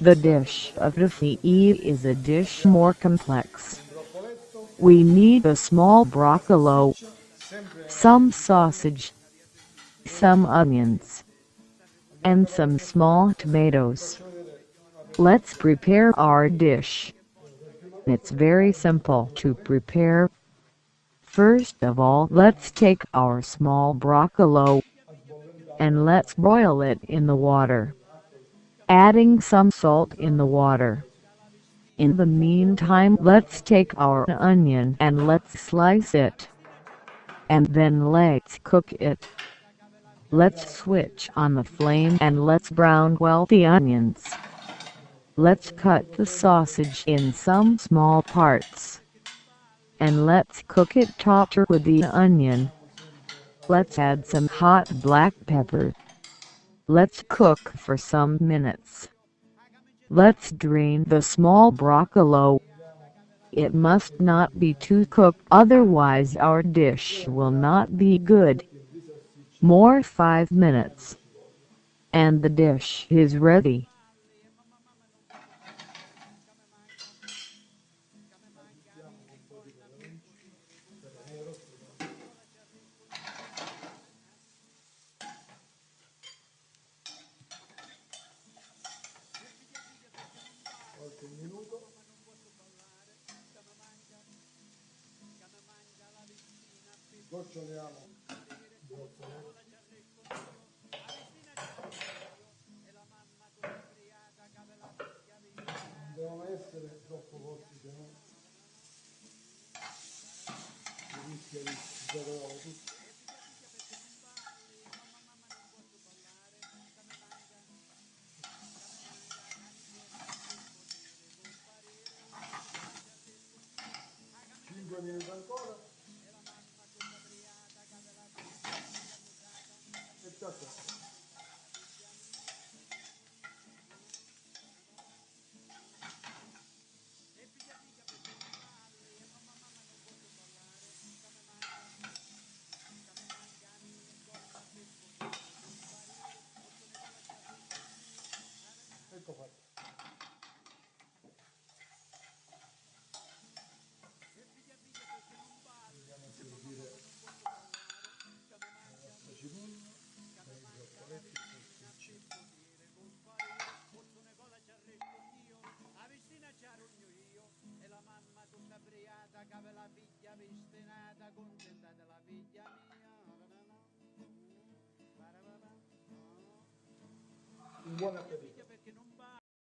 The dish of Duffy is a dish more complex. We need a small broccolo, some sausage, some onions, and some small tomatoes. Let's prepare our dish. It's very simple to prepare. First of all, let's take our small broccolo and let's boil it in the water, adding some salt in the water. In the meantime, let's take our onion and let's slice it, and then let's cook it. Let's switch on the flame and let's brown well the onions. Let's cut the sausage in some small parts, and let's cook it together with the onion. Let's add some hot black pepper. Let's cook for some minutes. Let's drain the small broccolo. It must not be too cooked, otherwise our dish will not be good. More 5 minutes, and the dish is ready. Devono essere troppo corti, se no si rischia di sdolorare tutto. Cinque minuti ancora e tacca. Ecco fatto. Andiamo a servire la cipolla, i broccoletti costicci. Un buon appetito.